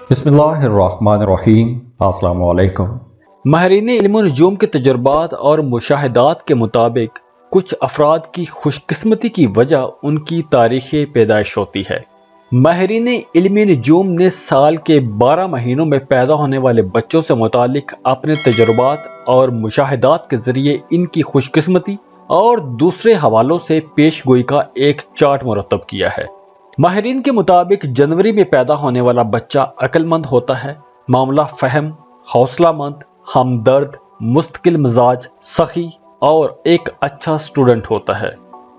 बिस्मिल्लाहिर्रहमानिर्रहीम। अस्सलाम वालेकुम। माहिरीन इल्म नजूम के तजुर्बात और मुशाहिदात के मुताबिक कुछ अफराद की खुशकिस्मती की वजह उनकी तारीख़ पैदाइश होती है। माहिरीन इल्म नजूम ने साल के 12 महीनों में पैदा होने वाले बच्चों से मुतालिक अपने तजुर्बात और मुशाहिदात के ज़रिए इनकी खुशकिस्मती और दूसरे हवालों से पेशगोई का एक चार्ट मुरतब किया है। माहिरीन के मुताबिक जनवरी में पैदा होने वाला बच्चा अक्लमंद होता है, मामला फहम, हौसलामंद, हमदर्द, मुस्तकिल मिजाज, सखी और एक अच्छा स्टूडेंट होता है।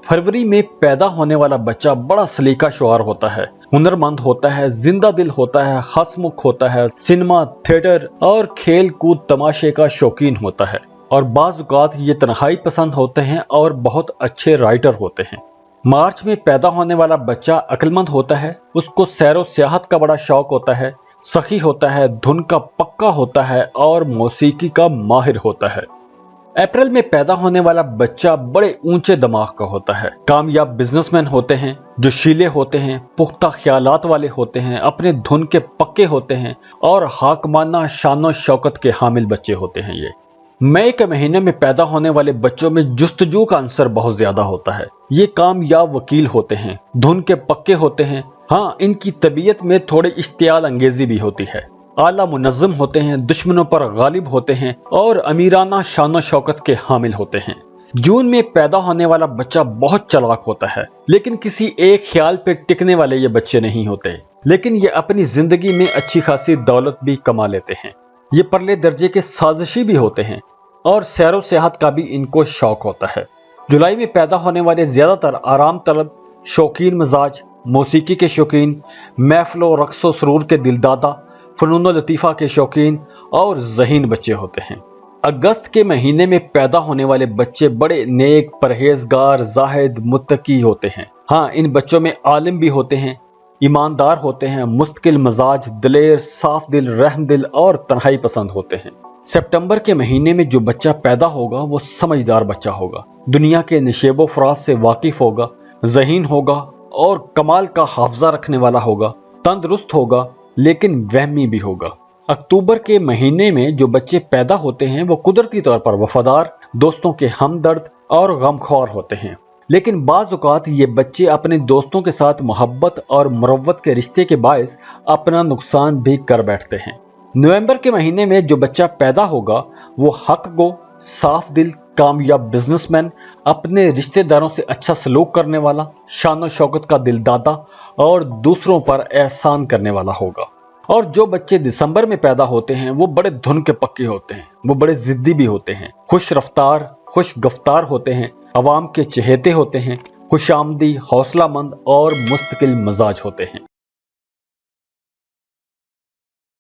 फरवरी में पैदा होने वाला बच्चा बड़ा सलीका शुआर होता है, हुनरमंद होता है, जिंदा दिल होता है, हंसमुख होता है, सिनेमा, थिएटर और खेल कूद तमाशे का शौकीन होता है और बाज़ औक़ात ये तन्हाई पसंद होते हैं और बहुत अच्छे राइटर होते हैं। मार्च में पैदा होने वाला बच्चा अक्लमंद होता है, उसको सैरो सियाहत का बड़ा शौक होता है, सखी होता है, धुन का पक्का होता है और मौसीकी का माहिर होता है। अप्रैल में पैदा होने वाला बच्चा बड़े ऊंचे दिमाग का होता है, कामयाब बिजनेसमैन होते हैं, जोशीले होते हैं, पुख्ता ख्यालात वाले होते हैं, अपने धुन के पक्के होते हैं और हाकमाना शानो शौकत के हामिल बच्चे होते हैं। ये मई के महीने में पैदा होने वाले बच्चों में जुस्तजू का अंसर बहुत ज्यादा होता है। ये कामयाब वकील होते हैं, धुन के पक्के होते हैं, हाँ इनकी तबीयत में थोड़ी इश्तियाल अंगेजी भी होती है, आला मुनज़्ज़म होते हैं, दुश्मनों पर गालिब होते हैं और अमीराना शानो शौकत के हामिल होते हैं। जून में पैदा होने वाला बच्चा बहुत चालाक होता है, लेकिन किसी एक ख्याल पे टिकने वाले ये बच्चे नहीं होते, लेकिन ये अपनी जिंदगी में अच्छी खासी दौलत भी कमा लेते हैं। ये परले दर्जे के साजिशी भी होते हैं और सैरो सियाहत का भी इनको शौक होता है। जुलाई में पैदा होने वाले ज्यादातर आराम तलब, शौकीन मिजाज, मौसीकी के शौकीन, महफिलो रक्सो सरूर के दिलदादा, फनून लतीफ़ा के शौकीन और ज़हीन बच्चे होते हैं। अगस्त के महीने में पैदा होने वाले बच्चे बड़े नेक, परहेजगार, जाहिद, मुत्तकी होते हैं। हाँ इन बच्चों में आलिम भी होते हैं, ईमानदार होते हैं, मुस्तकिल मिजाज, दिलेर, साफ दिल, रहम दिल और तन्हाई पसंद होते हैं। सितंबर के महीने में जो बच्चा पैदा होगा वो समझदार बच्चा होगा, दुनिया के निशेबो फराज से वाकिफ होगा, ज़हीन होगा और कमाल का हाफजा रखने वाला होगा, तंदुरुस्त होगा लेकिन वहमी भी होगा। अक्टूबर के महीने में जो बच्चे पैदा होते हैं वो कुदरती तौर पर वफादार, दोस्तों के हमदर्द और गमख्वार होते हैं, लेकिन बाज़ औक़ात ये बच्चे अपने दोस्तों के साथ मोहब्बत और मुरव्वत के रिश्ते के बायस अपना नुकसान भी कर बैठते हैं। नवंबर के महीने में जो बच्चा पैदा होगा वो हक गो, साफ दिल, कामयाब बिजनेसमैन, अपने रिश्तेदारों से अच्छा सलूक करने वाला, शानो शौकत का दिलदादा और दूसरों पर एहसान करने वाला होगा। और जो बच्चे दिसंबर में पैदा होते हैं वो बड़े धुन के पक्के होते हैं, वो बड़े जिद्दी भी होते हैं, खुश रफ्तार, खुश गफ्तार होते हैं, अवाम के चहेते होते हैं, खुशामदी, हौसलामंद और मुस्तकिल मिजाज होते हैं।